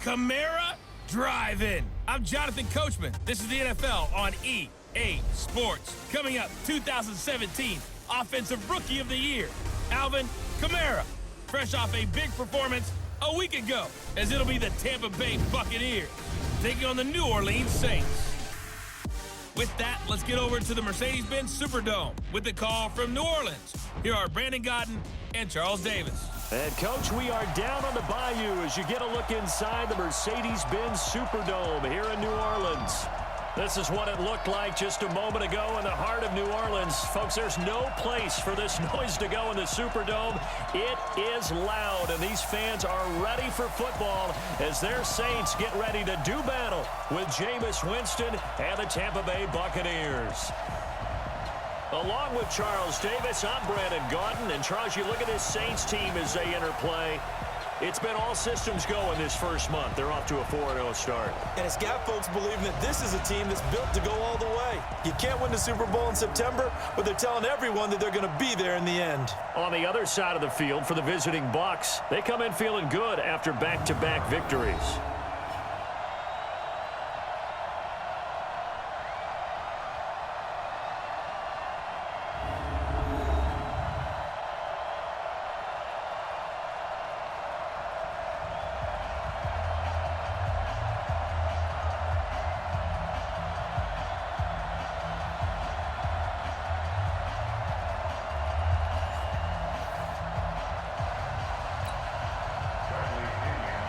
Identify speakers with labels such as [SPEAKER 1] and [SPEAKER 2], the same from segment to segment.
[SPEAKER 1] Kamara Drive-In. I'm Jonathan Coachman. This is the NFL on EA Sports. Coming up, 2017 Offensive Rookie of the Year, Alvin Kamara. Fresh off a big performance a week ago, as it'll be the Tampa Bay Buccaneers taking on the New Orleans Saints. With that, let's get over to the Mercedes-Benz Superdome with the call from New Orleans. Here are Brandon Godden and Charles Davis.
[SPEAKER 2] And, Coach, we are down on the bayou as you get a look inside the Mercedes-Benz Superdome here in New Orleans. This is what it looked like just a moment ago in the heart of New Orleans. Folks, there's no place for this noise to go in the Superdome. It is loud, and these fans are ready for football as their Saints get ready to do battle with Jameis Winston and the Tampa Bay Buccaneers. Along with Charles Davis, I'm Brandon Godden. And, Charles, you look at this Saints team as they interplay. It's been all systems go in this first month. They're off to a 4-0 start.
[SPEAKER 3] And it's got folks believing that this is a team that's built to go all the way. You can't win the Super Bowl in September, but they're telling everyone that they're going to be there in the end.
[SPEAKER 2] On the other side of the field for the visiting Bucs, they come in feeling good after back-to-back victories.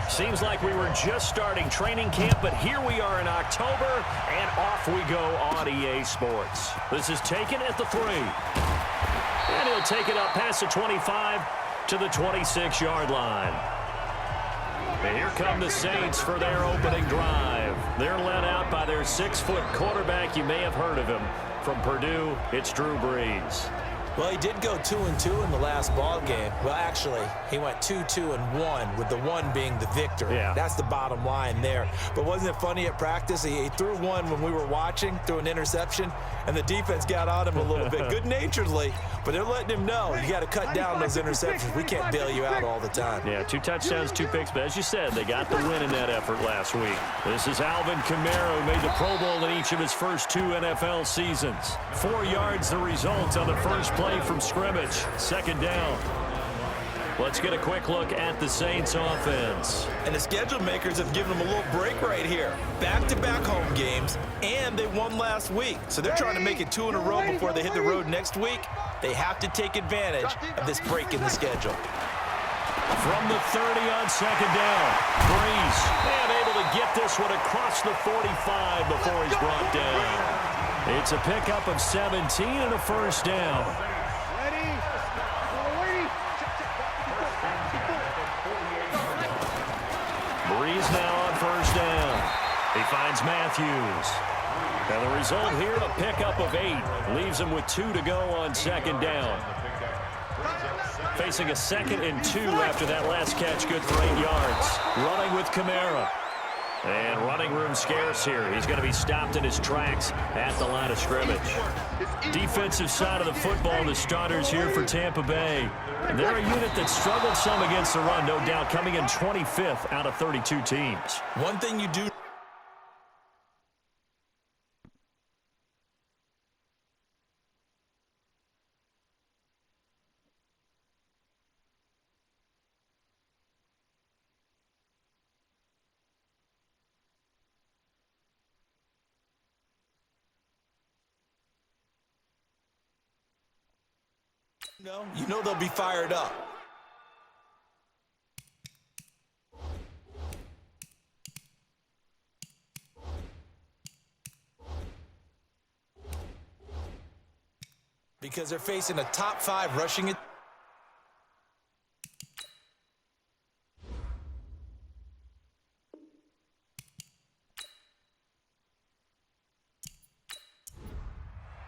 [SPEAKER 2] Seems like we were just starting training camp, but here we are in October, and off we go on EA Sports. This is taken at the 3. And he'll take it up past the 25 to the 26-yard line. And here come the Saints for their opening drive. They're led out by their 6-foot quarterback. You may have heard of him. From Purdue, it's Drew Brees.
[SPEAKER 3] Well, he did go 2-2 in the last ball game. Well, actually, he went 2-2-1, with the 1 being the victory.
[SPEAKER 2] Yeah.
[SPEAKER 3] That's the bottom line there. But wasn't it funny at practice? He threw one when we were watching, threw an interception, and the defense got on him a little bit, good-naturedly. But they're letting him know, you got to cut down those interceptions. We can't bail you out all the time.
[SPEAKER 2] Yeah, 2 touchdowns, 2 picks. But as you said, they got the win in that effort last week. This is Alvin Kamara, who made the Pro Bowl in each of his first 2 NFL seasons. 4 yards the result on the first play from scrimmage. Second down. Let's get a quick look at the Saints offense.
[SPEAKER 3] And the schedule makers have given them a little break right here. Back-to-back home games, and they won last week. So they're trying to make it 2 in a row before they hit the road next week. They have to take advantage of this break in the schedule.
[SPEAKER 2] From the 30 on second down, Brees, and able to get this one across the 45 before he's brought down. It's a pickup of 17 and a first down. Brees now on first down. He finds Matthews. And the result here, a pickup of 8. Leaves him with 2 to go on second down. Facing a 2nd and 2 after that last catch, good for 8 yards. Running with Kamara. And running room scarce here. He's going to be stopped in his tracks at the line of scrimmage. Defensive side of the football, the starters here for Tampa Bay. And they're a unit that struggled some against the run, no doubt, coming in 25th out of 32 teams.
[SPEAKER 3] One thing you do... You know they'll be fired up. Because they're facing a top 5 rushing it.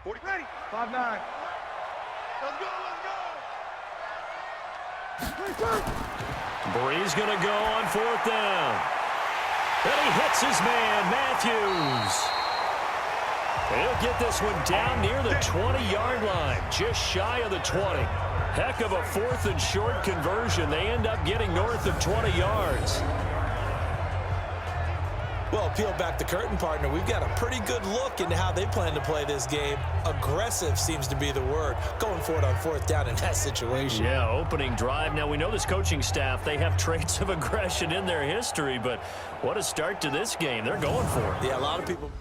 [SPEAKER 4] Ready. 5-9. Let's go.
[SPEAKER 2] Brees going to go on 4th down. And he hits his man, Matthews. He'll get this one down near the 20-yard line, just shy of the 20. Heck of a 4th and short conversion. They end up getting north of 20 yards.
[SPEAKER 3] Well, peel back the curtain, partner. We've got a pretty good look into how they plan to play this game. Aggressive seems to be the word. Going for it on 4th down in that situation.
[SPEAKER 2] Yeah, opening drive. Now, we know this coaching staff, they have traits of aggression in their history, but what a start to this game. They're going for it.
[SPEAKER 3] Yeah, a lot of people...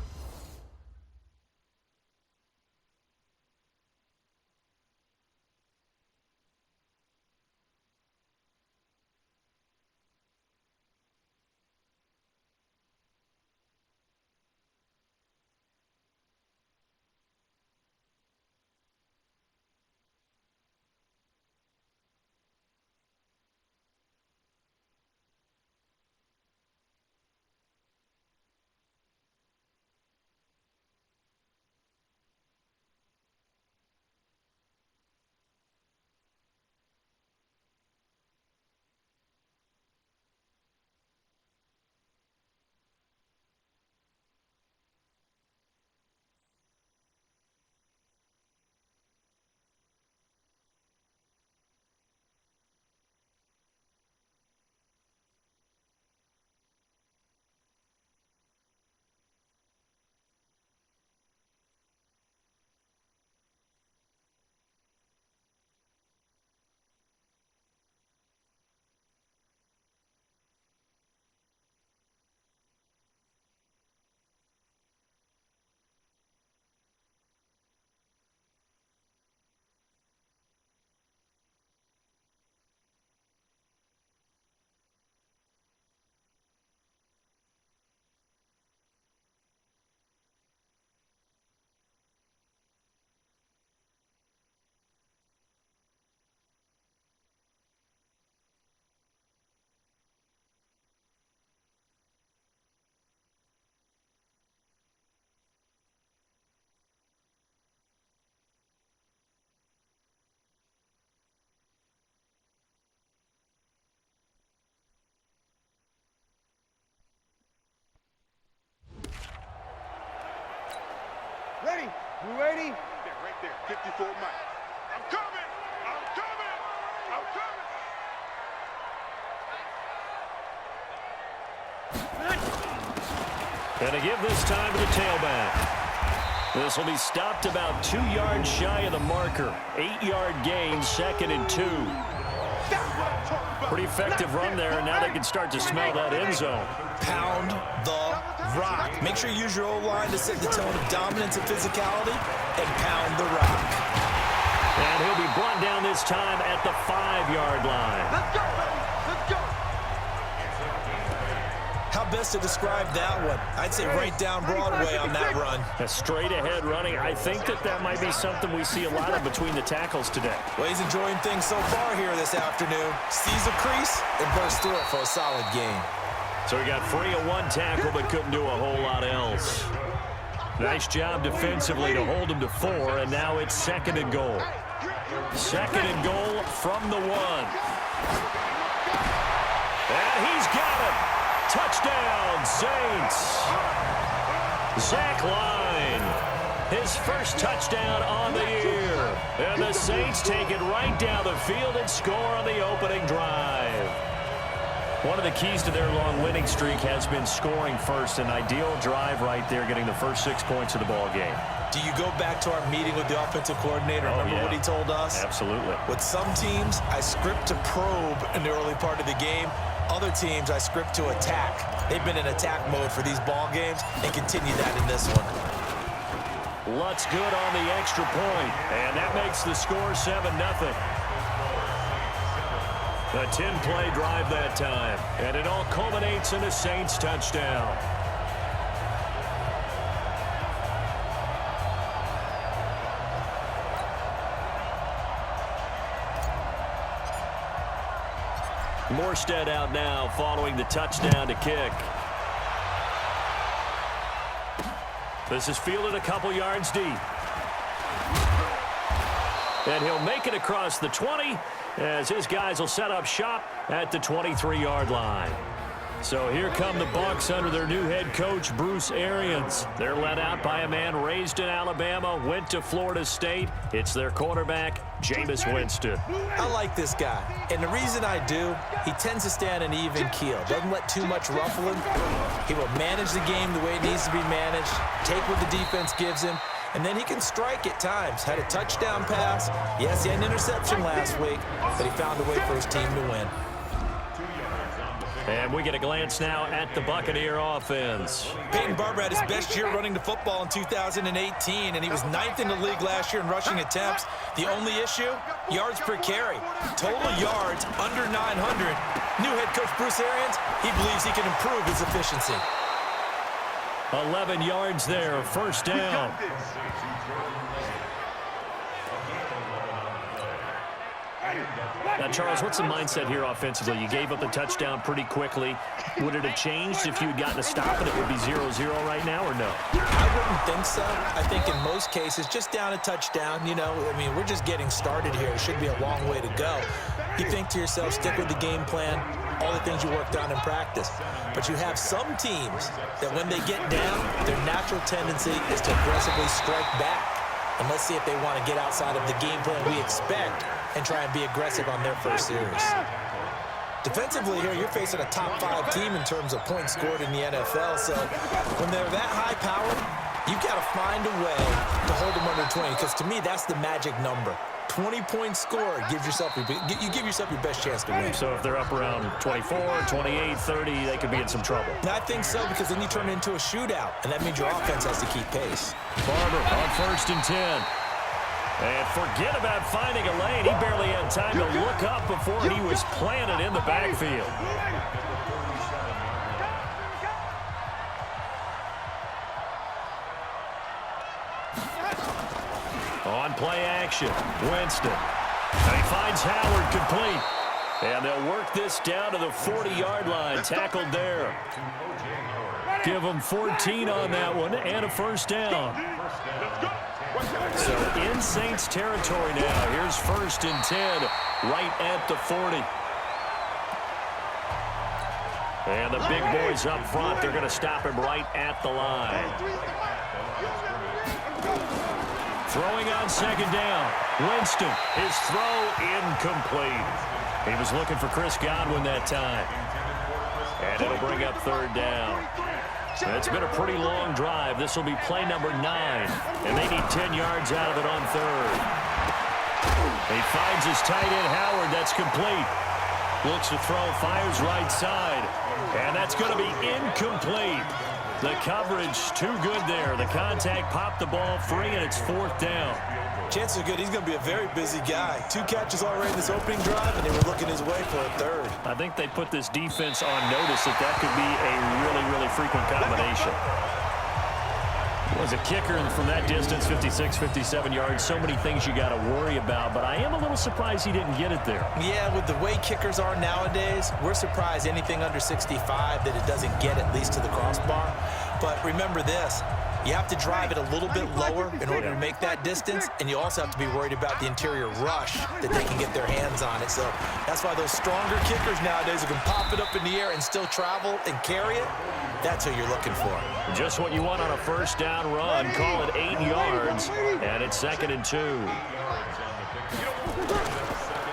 [SPEAKER 4] Ready? You ready? Right there, 54 miles. I'm coming! I'm coming! I'm coming!
[SPEAKER 2] And to give this time to the tailback. This will be stopped about 2 yards shy of the marker. 8-yard gain, 2nd and 2. Pretty effective run there, and now they can start to smell that end zone.
[SPEAKER 3] Pound the rock. Make sure you use your O-line to set the tone of dominance and physicality, and pound the rock.
[SPEAKER 2] And he'll be brought down this time at the 5-yard line.
[SPEAKER 4] Let's go, baby! Let's go!
[SPEAKER 3] How best to describe that one? I'd say right down Broadway on that run.
[SPEAKER 2] A straight-ahead running. I think that might be something we see a lot of between the tackles today.
[SPEAKER 3] Well, he's enjoying things so far here this afternoon. Sees a crease and bursts through it for a solid gain.
[SPEAKER 2] So he got free of 1 tackle but couldn't do a whole lot else. Nice job defensively to hold him to 4, and now it's 2nd and goal. 2nd and goal from the 1. And he's got it. Touchdown, Saints. Zach Line, his first touchdown on the year. And the Saints take it right down the field and score on the opening drive. One of the keys to their long winning streak has been scoring first. An ideal drive right there, getting the first 6 points of the ball game.
[SPEAKER 3] Do you go back to our meeting with the offensive coordinator? Remember what he told us?
[SPEAKER 2] Absolutely.
[SPEAKER 3] With some teams, I script to probe in the early part of the game. Other teams, I script to attack. They've been in attack mode for these ball games and continue that in this one.
[SPEAKER 2] Lutz good on the extra point, and that makes the score 7-0. A 10-play drive that time, and it all culminates in a Saints touchdown. Morstead out now following the touchdown to kick. This is fielded a couple yards deep. And he'll make it across the 20 as his guys will set up shop at the 23-yard line. So here come the Bucs under their new head coach, Bruce Arians. They're led out by a man raised in Alabama, went to Florida State. It's their quarterback, Jameis Winston.
[SPEAKER 3] I like this guy, and the reason I do, he tends to stand an even keel. Doesn't let too much ruffle him. He will manage the game the way it needs to be managed, take what the defense gives him, and then he can strike at times. Had a touchdown pass. Yes, he had an interception last week, but he found a way for his team to win.
[SPEAKER 2] And we get a glance now at the Buccaneer offense.
[SPEAKER 3] Peyton Barber had his best year running the football in 2018, and he was 9th in the league last year in rushing attempts. The only issue, yards per carry. Total yards under 900. New head coach Bruce Arians, he believes he can improve his efficiency.
[SPEAKER 2] 11 yards there, first down. Now, Charles, what's the mindset here offensively? You gave up the touchdown pretty quickly. Would it have changed if you had gotten a stop and it would be 0-0 right now, or no?
[SPEAKER 3] I wouldn't think so. I think in most cases, just down a touchdown, you know, I mean, we're just getting started here. It should be a long way to go. You think to yourself, stick with the game plan, all the things you worked on in practice. But you have some teams that when they get down, their natural tendency is to aggressively strike back. And let's see if they want to get outside of the game plan we expect and try and be aggressive on their first series. Defensively here, you're facing a top 5 team in terms of points scored in the NFL. So when they're that high powered, you've got to find a way to hold them under 20, because to me, that's the magic number. 20 points scored, you give yourself your best chance to win.
[SPEAKER 2] So if they're up around 24, 28, 30, they could be in some trouble.
[SPEAKER 3] I think so, because then you turn it into a shootout, and that means your offense has to keep pace.
[SPEAKER 2] Barber on 1st and 10. And forget about finding a lane. He barely had time to look up before he was planted in the backfield. On play action, Winston. And he finds Howard complete. And they'll work this down to the 40-yard line. Tackled there. Give them 14 on that one and a first down. So in Saints territory now. Here's 1st and 10 right at the 40. And the big boys up front, they're going to stop him right at the line. Throwing on 2nd down. Winston, his throw incomplete. He was looking for Chris Godwin that time. And it'll bring up 3rd down. It's been a pretty long drive. This will be play number 9. And they need 10 yards out of it on 3rd. He finds his tight end, Howard. That's complete. Looks to throw, fires right side. And that's going to be incomplete. The coverage too good there. The contact popped the ball free, and it's 4th down.
[SPEAKER 3] Chances are good he's going to be a very busy guy. 2 catches already in this opening drive, and they were looking his way for a 3rd.
[SPEAKER 2] I think they put this defense on notice that could be a really, really frequent combination. Was a kicker from that distance, 56, 57 yards. So many things you got to worry about, but I am a little surprised he didn't get it there. Yeah, with the way kickers are nowadays, we're surprised anything under 65 that it doesn't get at least to the crossbar. But remember this, you have to drive it a little bit lower in order to make that distance, and you also have to be worried about the interior rush that they can get their hands on it. So that's why those stronger kickers nowadays who can pop it up in the air and still travel and carry it, that's who you're looking for. Just what you want on a first down run. Call it 8 yards, and it's 2nd and 2.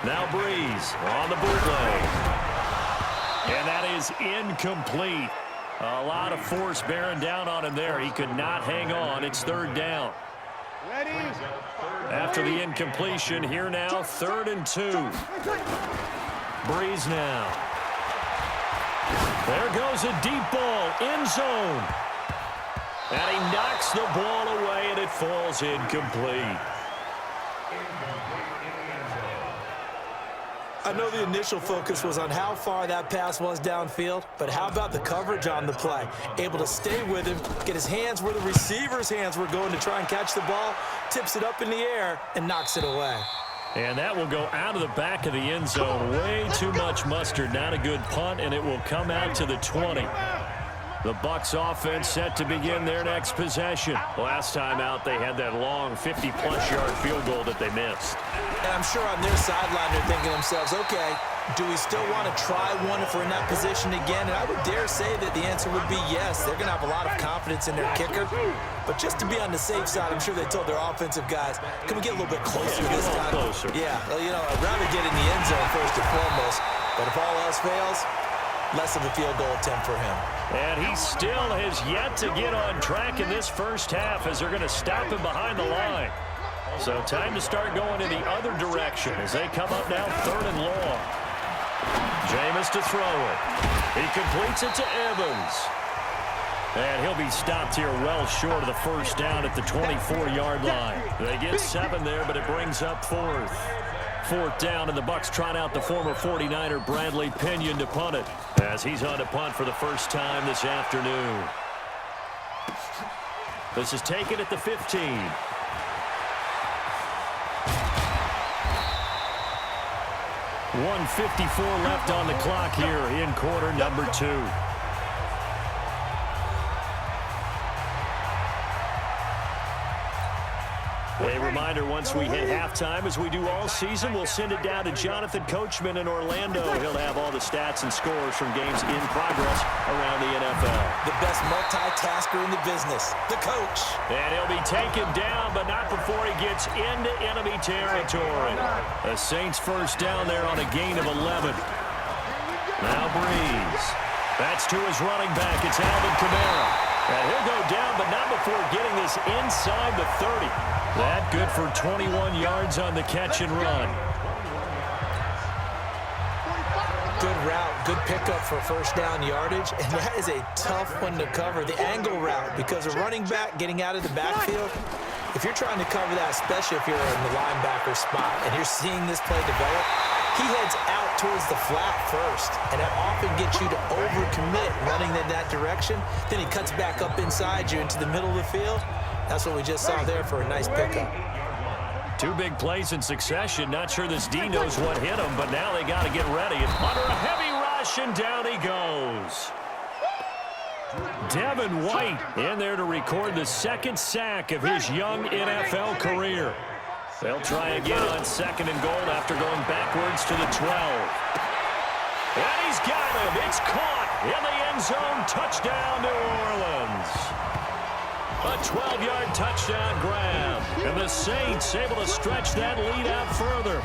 [SPEAKER 2] Now Breeze on the bootleg. And that is incomplete. A lot of force bearing down on him there. He could not hang on. It's 3rd down. After the incompletion, here now, 3rd and 2. Breeze now. There goes a deep ball, end zone. And he knocks the ball away, and it falls incomplete. I know the initial focus was on how far that pass was downfield, but how about the coverage on the play? Able to stay with him, get his hands where the receiver's hands were going to try and catch the ball, tips it up in the air, and knocks it away. And that will go out of the back of the end zone. Way too much mustard. Not a good punt, and it will come out to the 20. The Bucs offense set to begin their next possession. Last time out, they had that long 50-plus yard field goal that they missed. And I'm sure on their sideline they're thinking to themselves, okay,
[SPEAKER 3] Do we still want to try one if we're in that position again? And I would dare say that the answer would be yes. They're going to have a lot of confidence in their kicker. But just to be on the safe side, I'm sure they told their offensive guys, can we get a little bit closer this time?
[SPEAKER 2] Closer.
[SPEAKER 3] Yeah, well, you know, I'd rather get in the end zone first and foremost. But if all else fails, less of a field goal attempt for him.
[SPEAKER 2] And he still has yet to get on track in this first half as they're going to stop him behind the line. So time to start going in the other direction as they come up now 3rd and long. Jameis to throw it. He completes it to Evans. And he'll be stopped here well short of the first down at the 24-yard line. They get 7 there, but it brings up 4th. 4th down, and the Bucs trot out the former 49er Bradley Pinion to punt it as he's on to punt for the first time this afternoon. This is taken at the 15. 1:54 left on the clock here in quarter number 2. A reminder, once we hit halftime, as we do all season, we'll send it down to Jonathan Coachman in Orlando. He'll have all the stats and scores from games in progress around the NFL.
[SPEAKER 3] The best multitasker in the business, the coach.
[SPEAKER 2] And he'll be taken down, but not before he gets into enemy territory. The Saints first down there on a gain of 11. Now Breeze. That's to his running back. It's Alvin Kamara. And he'll go down, but not before getting this inside the 30. That good for 21 yards on the catch and run.
[SPEAKER 3] Good route, good pickup for first down yardage, and that is a tough one to cover, the angle route, because a running back getting out of the backfield, if you're trying to cover that, especially if you're in the linebacker spot and you're seeing this play develop, he heads out towards the flat first, and that often gets you to overcommit running in that direction. Then he cuts back up inside you into the middle of the field. That's what we just saw there for a nice pickup.
[SPEAKER 2] 2 big plays in succession. Not sure this D knows what hit him, but now they got to get ready. And under a heavy rush, and down he goes. Devin White in there to record the 2nd sack of his young NFL career. They'll try again on 2nd and goal after going backwards to the 12. And he's got him. It's caught in the end zone. Touchdown, New Orleans. A 12-yard touchdown grab. And the Saints able to stretch that lead out further.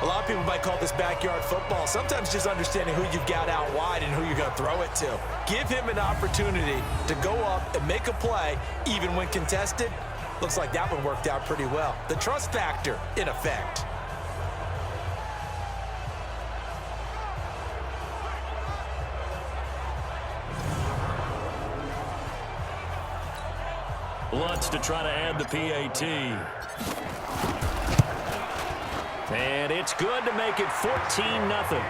[SPEAKER 3] A lot of people might call this backyard football. Sometimes just understanding who you've got out wide and who you're going to throw it to. Give him an opportunity to go up and make a play, even when contested. Looks like that one worked out pretty well. The trust factor in effect.
[SPEAKER 2] Lutz to try to add the PAT. And it's good to make it 14-0.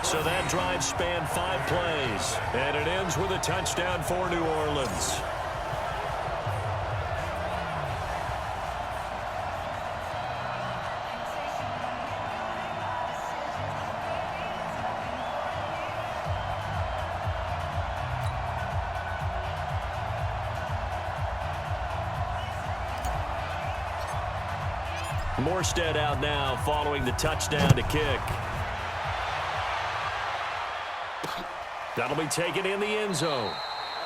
[SPEAKER 2] So that drive spanned 5 plays. And it ends with a touchdown for New Orleans. Morstead out now following the touchdown to kick. That'll be taken in the end zone.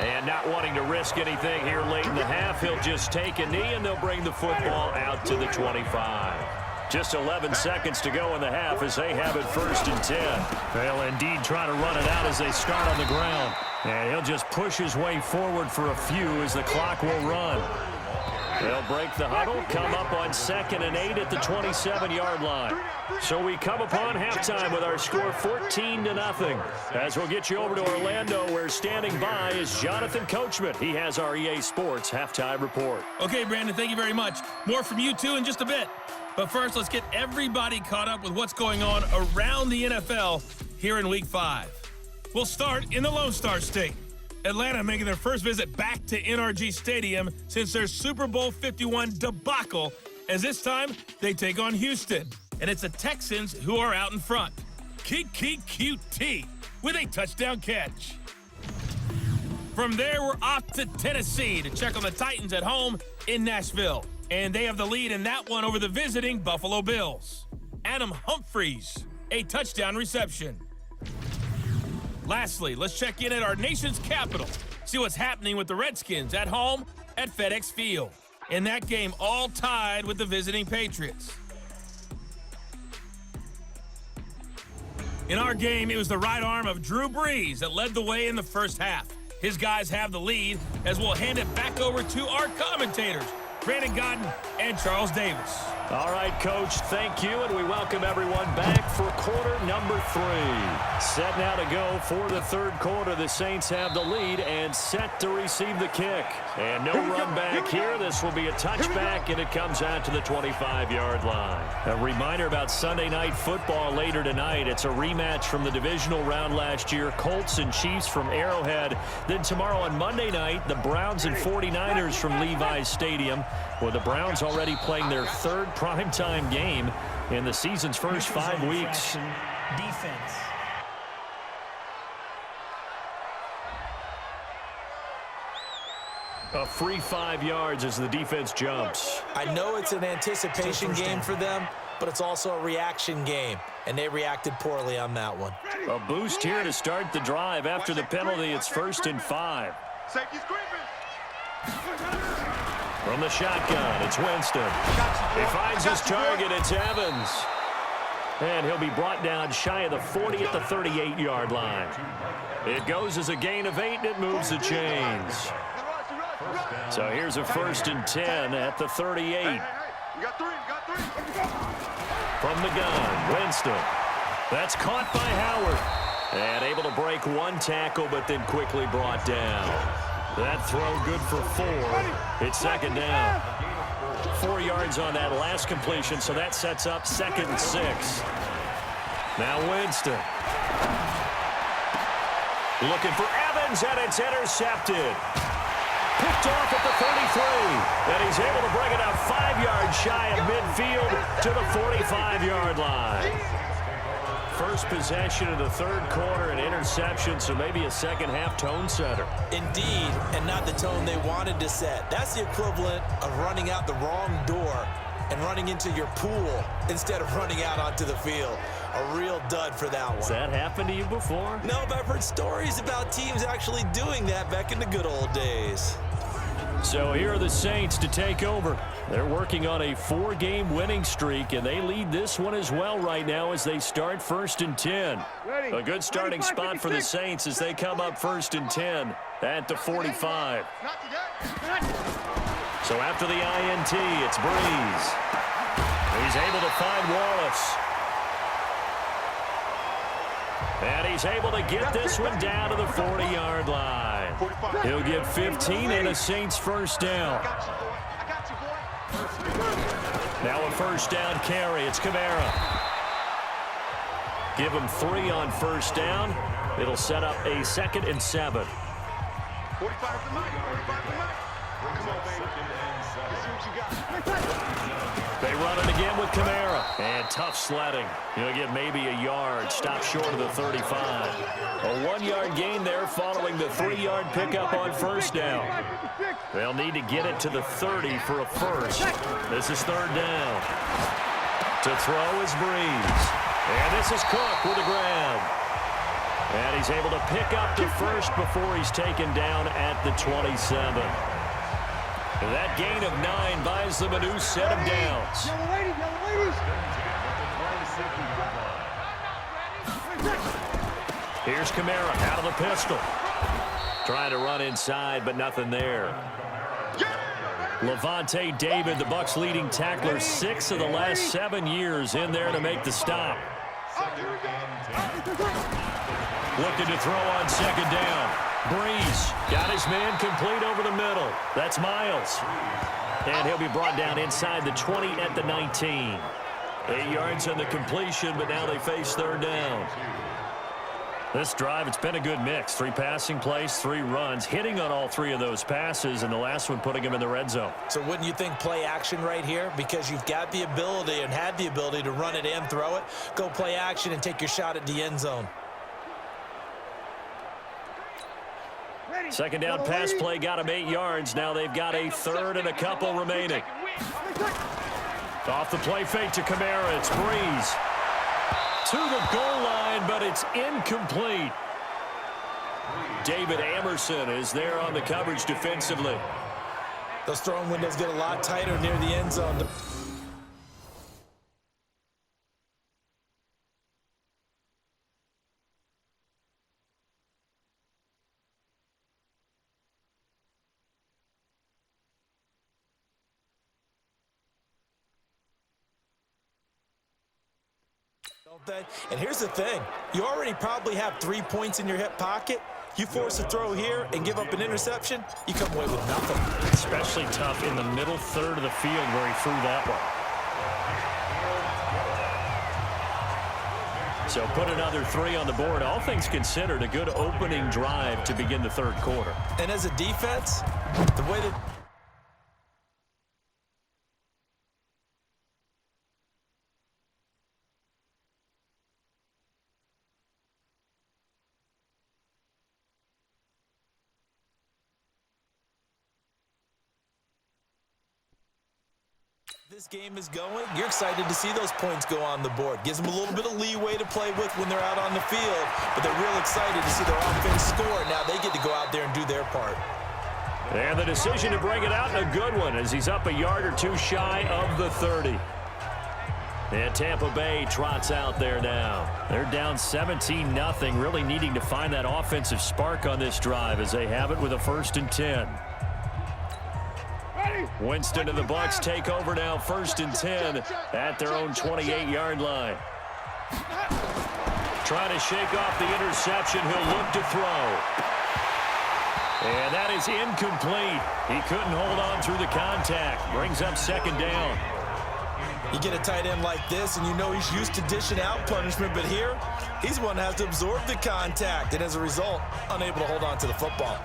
[SPEAKER 2] And not wanting to risk anything here late in the half, he'll just take a knee and they'll bring the football out to the 25. Just 11 seconds to go in the half as they have it 1st and 10. They'll indeed try to run it out as they start on the ground. And he'll just push his way forward for a few as the clock will run. They'll break the huddle, come up on 2nd and 8 at the 27-yard line. So we come upon halftime with our score 14-0. As we'll get you over to Orlando, where standing by is Jonathan Coachman. He has our EA Sports halftime report.
[SPEAKER 1] Okay, Brandon, thank you very much. More from you two in just a bit. But first, let's get everybody caught up with what's going on around the NFL here in Week 5. We'll start in the Lone Star State. Atlanta making their first visit back to NRG Stadium since their Super Bowl 51 debacle, as this time they take on Houston. And it's the Texans who are out in front. QT with a touchdown catch. From there, we're off to Tennessee to check on the Titans at home in Nashville. And they have the lead in that one over the visiting Buffalo Bills. Adam Humphries, a touchdown reception. Lastly, let's check in at our nation's capital. See what's happening with the Redskins at home at FedEx Field. In that game, all tied with the visiting Patriots. In our game, it was the right arm of Drew Brees that led the way in the first half. His guys have the lead as we'll hand it back over to our commentators, Brandon Godden and Charles Davis.
[SPEAKER 2] All right, Coach, thank you, and we welcome everyone back for quarter number 3. Set now to go for the third quarter. The Saints have the lead and set to receive the kick. And no run back here. This will be a touchback, and it comes out to the 25-yard line. A reminder about Sunday Night Football later tonight. It's a rematch from the divisional round last year, Colts and Chiefs from Arrowhead. Then tomorrow on Monday night, the Browns and 49ers from Levi's Stadium, with the Browns already playing their third primetime game in the season's first 5 weeks.
[SPEAKER 5] Defense.
[SPEAKER 2] A free 5 yards as the defense jumps.
[SPEAKER 3] I know it's an anticipation game for them, but it's also a reaction game, and they reacted poorly on that one.
[SPEAKER 2] A boost here to start the drive. After the penalty, it's 1st and 5.
[SPEAKER 4] Safety's creeping.
[SPEAKER 2] From the shotgun, it's Winston. He finds his target, it's Evans. And he'll be brought down shy of the 40 at the 38-yard line. It goes as a gain of 8, and it moves the chains. So here's a 1st and 10 at the 38.
[SPEAKER 4] You got three.
[SPEAKER 2] From the gun, Winston. That's caught by Howard. And able to break one tackle, but then quickly brought down. That throw good for 4. It's 2nd down. 4 yards on that last completion, so that sets up 2nd and 6. Now Winston. Looking for Evans, and it's intercepted. Picked off at the 33, and he's able to bring it up 5 yards shy of midfield to the 45-yard line. First possession of the third quarter, an interception, so maybe a second-half tone setter.
[SPEAKER 3] Indeed, and not the tone they wanted to set. That's the equivalent of running out the wrong door and running into your pool instead of running out onto the field. A real dud for that one.
[SPEAKER 2] Has that happened to you before?
[SPEAKER 3] No, but I've heard stories about teams actually doing that back in the good old days.
[SPEAKER 2] So here are the Saints to take over. They're working on a 4-game winning streak, and they lead this one as well right now as they start 1st and 10. A good starting spot for the Saints as they come up 1st and 10 at the 45. So after the INT, it's Brees. He's able to find Wallace. And he's able to get this one down to the 40-yard line. He'll get 15 and a Saints 1st down. Now a 1st down carry. It's Kamara. Give him 3 on 1st down. It'll set up a 2nd and 7.
[SPEAKER 4] 45 to Mike. Come on, baby. Let's see what you got.
[SPEAKER 2] They run it again with Kamara. And tough sledding. He'll get maybe a yard. Stop short of the 35. A 1-yard gain there following the 3-yard pickup on 1st down. They'll need to get it to the 30 for a 1st. This is 3rd down. To throw is Brees. And this is Cook with a grab. And he's able to pick up the 1st before he's taken down at the 27. That gain of 9 buys them a new set of downs. Here's Kamara out of the pistol. Trying to run inside, but nothing there. Levante David, the Bucs' leading tackler, 6 of the last 7 years in there to make the stop. Looking to throw on 2nd down. Brees got his man complete over the middle. That's Miles. And he'll be brought down inside the 20 at the 19. 8 yards on the completion, but now they face 3rd down. This drive, it's been a good mix. 3 passing plays, 3 runs, hitting on all 3 of those passes, and the last one putting him in the red zone.
[SPEAKER 3] So wouldn't you think play action right here? Because you've got the ability and had the ability to run it and throw it. Go play action and take your shot at the end zone.
[SPEAKER 2] Second down pass play got him 8 yards. Now they've got a third and a couple remaining. Off the play fake to Kamara. It's Breeze to the goal line, but it's incomplete. David Amerson is there on the coverage defensively.
[SPEAKER 3] Those throwing windows get a lot tighter near the end zone. And here's the thing. You already probably have 3 points in your hip pocket. You force a throw here and give up an interception, you come away with nothing.
[SPEAKER 2] Especially tough in the middle third of the field where he threw that one. So put another 3 on the board. All things considered, a good opening drive to begin the third quarter.
[SPEAKER 3] And as a defense, the way that this game is going, you're excited to see those points go on the board. Gives them a little bit of leeway to play with when they're out on the field, but they're real excited to see their offense score. Now they get to go out there and do their part.
[SPEAKER 2] And the decision to bring it out in a good one as he's up a yard or 2 shy of the 30. And Tampa Bay trots out there now. They're down 17-0, really needing to find that offensive spark on this drive as they have it with a 1st and 10. Winston and the Bucs take over now, 1st and 10 at their own 28-yard line. Trying to shake off the interception. He'll look to throw. And that is incomplete. He couldn't hold on through the contact. Brings up 2nd down.
[SPEAKER 3] You get a tight end like this, and you know he's used to dishing out punishment, but here, he's one that has to absorb the contact, and as a result, unable to hold on to the football.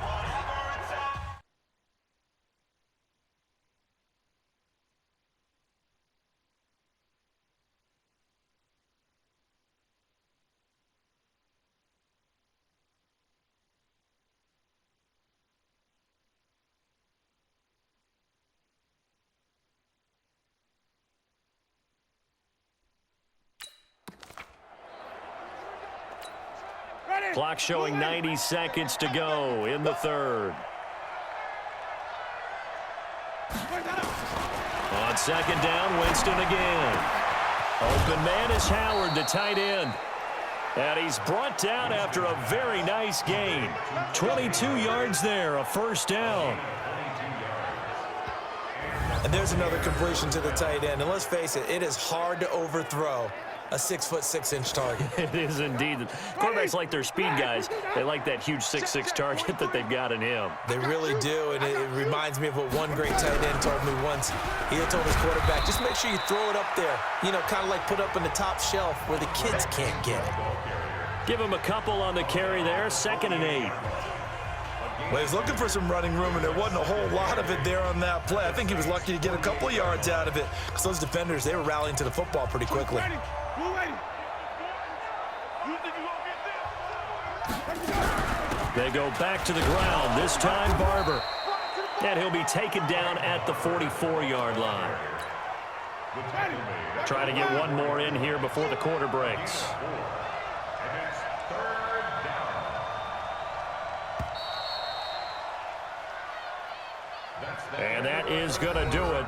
[SPEAKER 2] Clock showing 90 seconds to go in the third. On 2nd down, Winston again. Open man is Howard, the tight end. And he's brought down after a very nice gain. 22 yards there, a 1st down.
[SPEAKER 3] And there's another completion to the tight end. And let's face it, it is hard to overthrow a 6'6" target.
[SPEAKER 2] It is indeed. Quarterbacks like their speed guys. They like that huge 6'6" target that they've got in him.
[SPEAKER 3] They really do, and it reminds me of what one great tight end told me once. He had told his quarterback, just make sure you throw it up there, you know, kind of like put up in the top shelf where the kids can't get it.
[SPEAKER 2] Give him a couple on the carry there, 2nd and 8.
[SPEAKER 3] Well, he was looking for some running room, and there wasn't a whole lot of it there on that play. I think he was lucky to get a couple of yards out of it because those defenders, they were rallying to the football pretty quickly.
[SPEAKER 2] They go back to the ground, this time Barber. And he'll be taken down at the 44-yard line. Try to get one more in here before the quarter breaks. And that is going to do it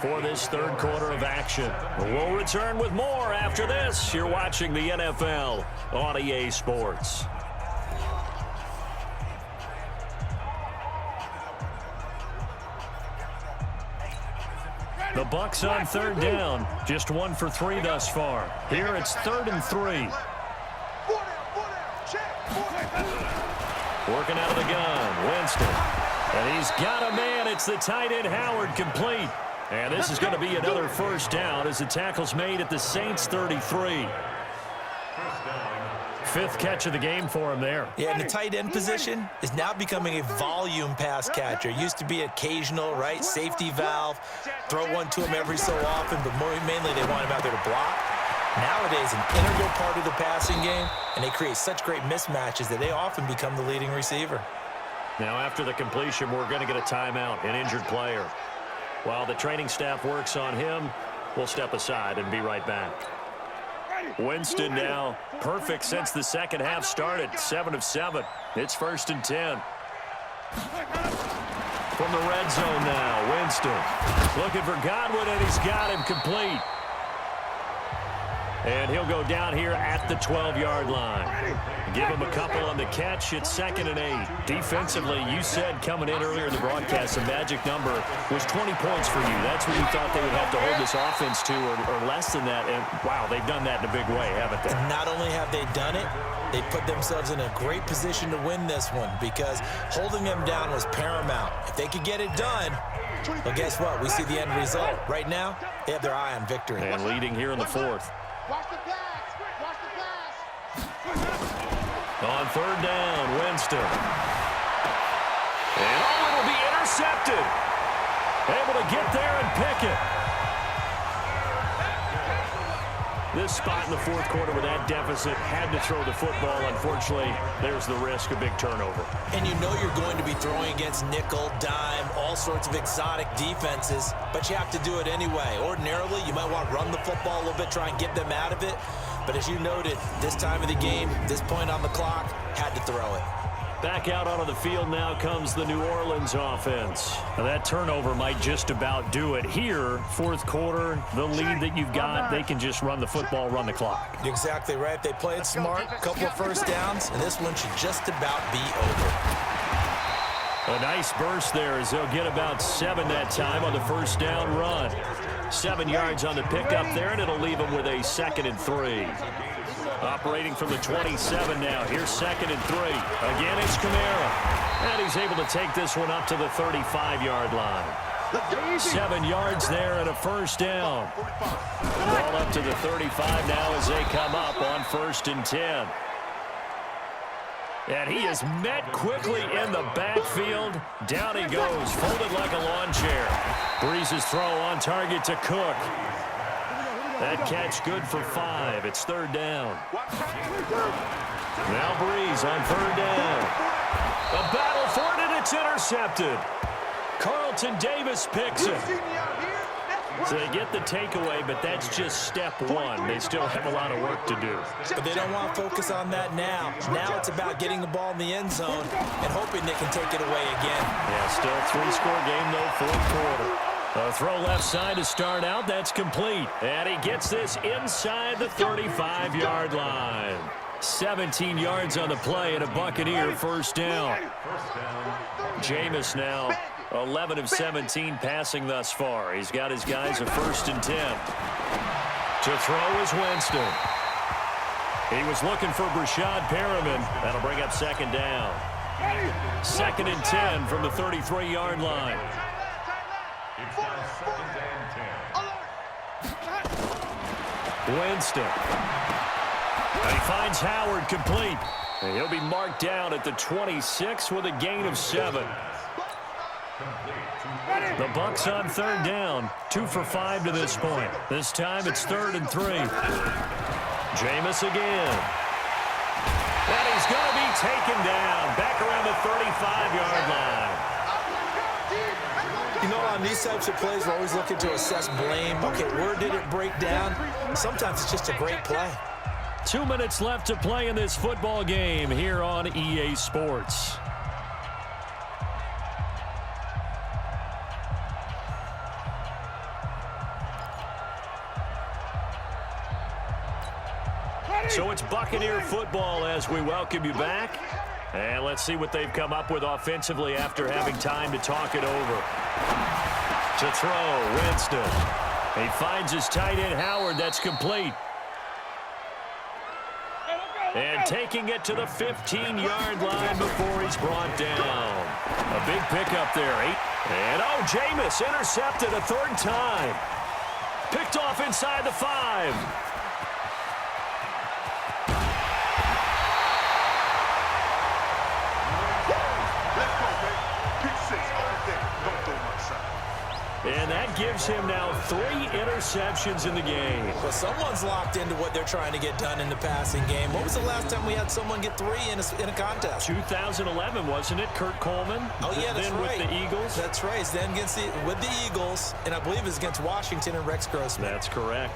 [SPEAKER 2] for this third quarter of action. We'll return with more after this. You're watching the NFL on EA Sports. The Bucs on 3rd down. Just 1 for 3 thus far. Here it's 3rd and 3. Working out of the gun, Winston. And he's got a man. It's the tight end, Howard, complete. And this is going to be another 1st down as the tackle's made at the Saints' 33. 5th catch of the game for him there.
[SPEAKER 3] Yeah, and the tight end position is now becoming a volume pass catcher. It used to be occasional, right? Safety valve. Throw one to him every so often, but mainly they want him out there to block. Nowadays, an integral part of the passing game, and they create such great mismatches that they often become the leading receiver.
[SPEAKER 2] Now, after the completion, we're going to get a timeout, an injured player. While the training staff works on him, we'll step aside and be right back. Winston now perfect since the second half started, 7 of 7. It's 1st and 10. From the red zone now, Winston looking for Godwin, and he's got him complete. And he'll go down here at the 12-yard line. Give him a couple on the catch. It's 2nd and 8. Defensively, you said coming in earlier in the broadcast, the magic number was 20 points for you. That's what you thought they would have to hold this offense to, or less than that. And, wow, they've done that in a big way, haven't they?
[SPEAKER 3] And not only have they done it, they put themselves in a great position to win this one because holding them down was paramount. If they could get it done, well, guess what? We see the end result. Right now, they have their eye on victory.
[SPEAKER 2] And leading here in the 4th.
[SPEAKER 4] Watch the pass. Watch the pass.
[SPEAKER 2] On 3rd down, Winston. And it'll be intercepted. Able to get there and pick it. This spot in the 4th quarter with that deficit, had to throw the football. Unfortunately, there's the risk of big turnover.
[SPEAKER 3] And you know you're going to be throwing against nickel, dime, all sorts of exotic defenses, but you have to do it anyway. Ordinarily, you might want to run the football a little bit, try and get them out of it. But as you noted, this time of the game, this point on the clock, had to throw it.
[SPEAKER 2] Back out onto the field now comes the New Orleans offense. Now that turnover might just about do it. Here, 4th quarter, the lead that you've got, they can just run the football, run the clock.
[SPEAKER 3] Exactly right. They played smart, a couple of first downs, and this one should just about be over.
[SPEAKER 2] A nice burst there as they'll get about 7 that time on the first down run. 7 yards on the pickup there, and it'll leave them with a 2nd and 3. Operating from the 27 now. Here's 2nd and 3. Again, it's Kamara. And he's able to take this one up to the 35-yard line. 7 yards there and a first down. Ball up to the 35 now as they come up on 1st and 10. And he is met quickly in the backfield. Down he goes, folded like a lawn chair. Breeze's throw on target to Cook. That catch good for 5. It's 3rd down. Now Breeze on 3rd down. A battle for it, and it's intercepted. Carlton Davis picks it. So they get the takeaway, but that's just step 1. They still have a lot of work to do.
[SPEAKER 3] But they don't want to focus on that now. Now it's about getting the ball in the end zone and hoping they can take it away again.
[SPEAKER 2] Yeah, still 3-score game, though, 4th quarter. A throw left side to start out. That's complete. And he gets this inside the 35-yard line. 17 yards on the play and a Buccaneer first down. Jameis now 11 of 17 passing thus far. He's got his guys a 1st and 10. To throw is Winston. He was looking for Brashad Perriman. That'll bring up 2nd down. 2nd and 10 from the 33-yard line. Winston. And he finds Howard complete. And he'll be marked down at the 26 with a gain of 7. The Bucs on 3rd down. 2 for 5 to this point. This time it's 3rd and 3. Jameis again. And he's going to be taken down. Back around the 35-yard line.
[SPEAKER 3] You know, on these types of plays, we're always looking to assess blame. Okay, where did it break down? Sometimes it's just a great play.
[SPEAKER 2] 2 minutes left to play in this football game here on EA Sports. So it's Buccaneer football as we welcome you back. And let's see what they've come up with offensively after having time to talk it over. To throw, Winston. He finds his tight end, Howard. That's complete. And taking it to the 15-yard line before he's brought down. A big pickup there. 8. And, Jameis intercepted a 3rd time. Picked off inside the 5. And that gives gives him now 3 interceptions in the game.
[SPEAKER 3] Well, someone's locked into what they're trying to get done in the passing game. What was the last time we had someone get 3 in a contest?
[SPEAKER 2] 2011, wasn't it? Kurt Coleman.
[SPEAKER 3] Oh, yeah, that's
[SPEAKER 2] then
[SPEAKER 3] right.
[SPEAKER 2] with the Eagles.
[SPEAKER 3] That's right. Then with the Eagles, and I believe it's against Washington and Rex Grossman.
[SPEAKER 2] That's correct.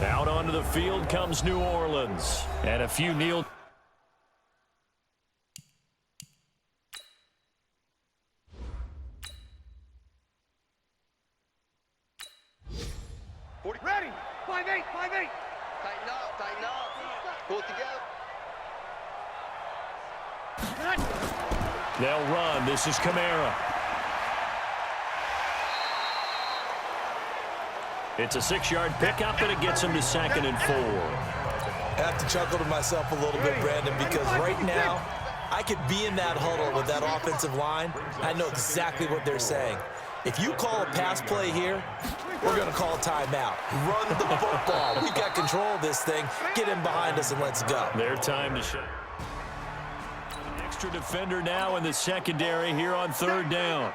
[SPEAKER 2] Out onto the field comes New Orleans. And a few kneel.
[SPEAKER 4] Ready. 5-8, 5-8. Tighten up, tighten up. Pull it together.
[SPEAKER 2] They'll run. This is Kamara. It's a 6-yard pickup, and it gets him to 2nd and 4.
[SPEAKER 3] I have to chuckle to myself a little bit, Brandon, because right now I could be in that huddle with that offensive line. I know exactly what they're saying. If you call a pass play here, we're going to call a timeout. Run the football. We've got control of this thing. Get in behind us and let's go.
[SPEAKER 2] Their time to show. An extra defender now in the secondary here on 3rd down.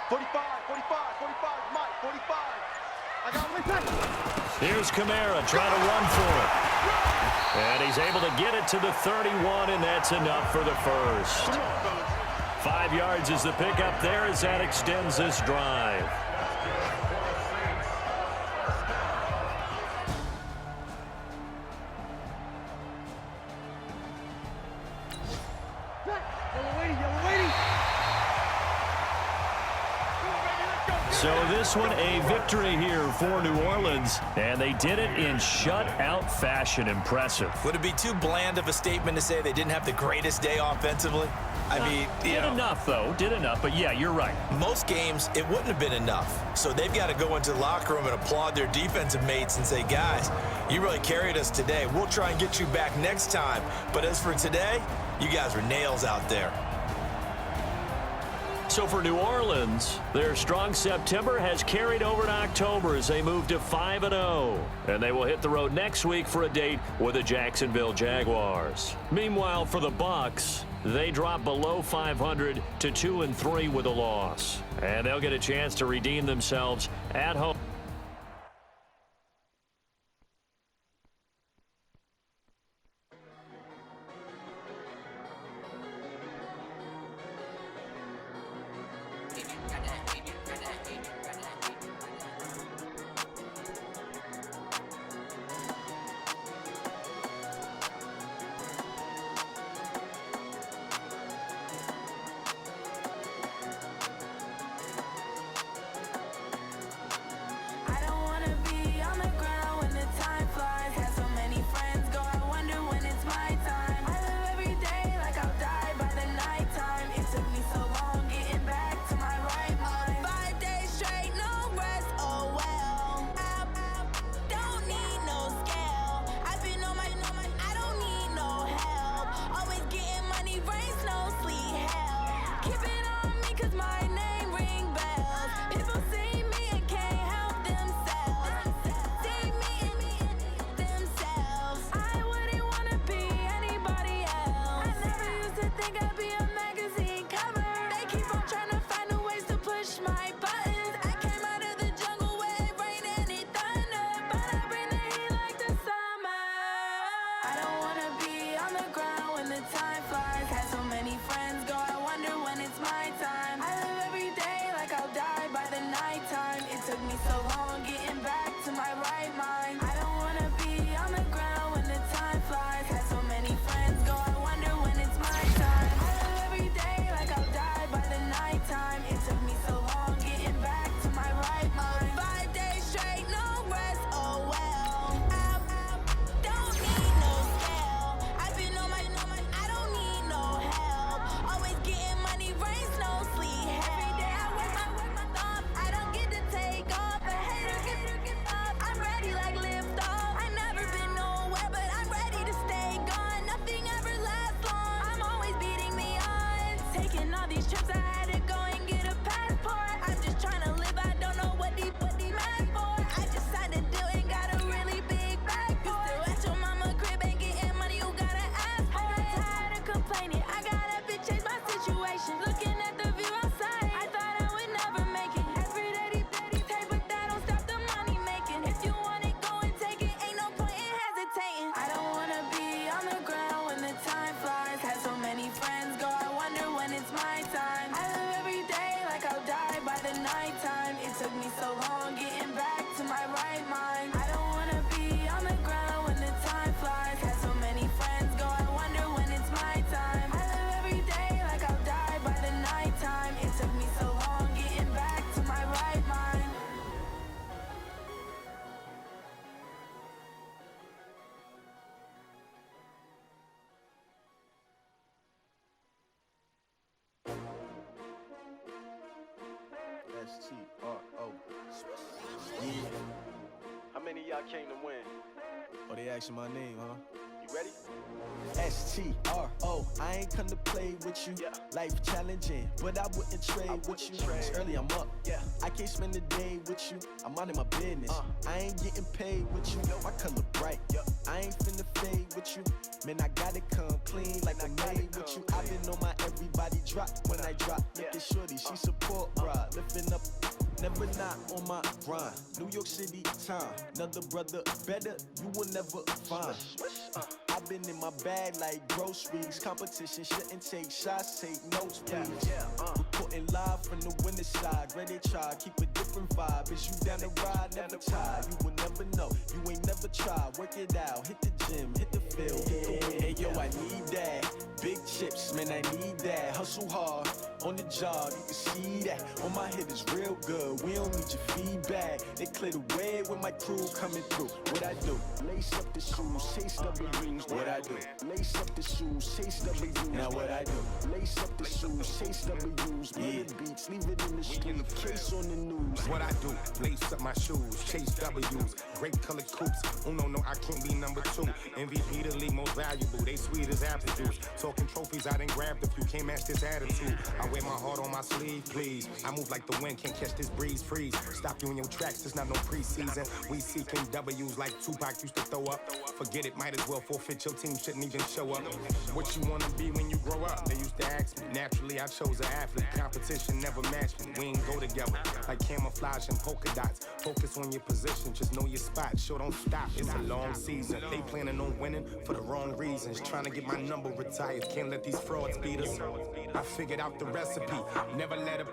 [SPEAKER 4] 45, 45, 45, Mike, 45. I got one touch.
[SPEAKER 2] Here's Kamara trying to run for it. And he's able to get it to the 31, and that's enough for the first. 5 yards is the pickup there as that extends this drive. So this one a victory here for New Orleans, and they did it in shutout fashion. Impressive.
[SPEAKER 3] Would it be too bland of a statement to say they didn't have the greatest day offensively? I mean,
[SPEAKER 2] did enough, though. Did enough, but yeah, you're right.
[SPEAKER 3] Most games, it wouldn't have been enough. So they've got to go into the locker room and applaud their defensive mates and say, guys, you really carried us today. We'll try and get you back next time. But as for today, you guys were nails out there.
[SPEAKER 2] So for New Orleans, their strong September has carried over to October as they move to 5-0. And they will hit the road next week for a date with the Jacksonville Jaguars. Meanwhile, for the Bucs, they drop below 500 to 2-3 with a loss. And they'll get a chance to redeem themselves at home.
[SPEAKER 5] S-T-R-O. Yeah.
[SPEAKER 6] How many of y'all came to win?
[SPEAKER 5] Oh, they asking my name, huh?
[SPEAKER 6] You ready?
[SPEAKER 5] S-T-R-O. I ain't come to play with you.
[SPEAKER 6] Yeah.
[SPEAKER 5] Life challenging, but I wouldn't trade with you. It's early, I'm up.
[SPEAKER 6] Yeah.
[SPEAKER 5] I can't spend the day with you. I'm minding my business. I ain't getting paid with you. My color bright. I ain't finna fade with you. Man, I gotta come clean like I made with you. I been on my everybody drop when I drop. Look at shorty, she support, bruh. Lifting up, never not on my grind. New York City time. Another brother better, you will never find. I've been in my bag like groceries. Competition shouldn't take shots, take notes, please. Reporting live from the winter side. Ready to try, keep a different vibe. Is you down the ride, never tired. You will never know, you ain't never tried. Work it out, hit the gym, hit the field, hit the wind. Hey yo, I need that. Big chips, man, I need that. Hustle hard, on the job, you can see that. On my hit is real good, we don't need your feedback. They clear the way when my crew coming through. What I do? Lace up the shoes, chase W's. What I do? Lace up the shoes, chase W's. Now what I do? Lace up the shoes, chase W's. Million beats, leave it in the street, case on the news.
[SPEAKER 7] What I do? Lace up my shoes, chase W's. Great colored coops. Oh no, I can't be number 2. MVP the league most valuable. They sweet as apple juice. Talking trophies, I done grabbed a few. Can't match this attitude. I wear my heart on my sleeve, please. I move like the wind, can't catch this breeze. Freeze. Stop you in your tracks. It's not no preseason. We seeking W's like Tupac used to throw up. Forget it, might as well forfeit. Your team shouldn't even show up. What you wanna be when you grow up? They used to ask me. Naturally, I chose an athlete. Competition never matched me. We ain't go together like camouflage and polka dots. Focus on your position, just know your spot. Sure, don't stop. It's a long season. They planning on winning for the wrong reasons. Trying to get my number retired. Can't let these frauds beat us. I figured out the recipe. Never let a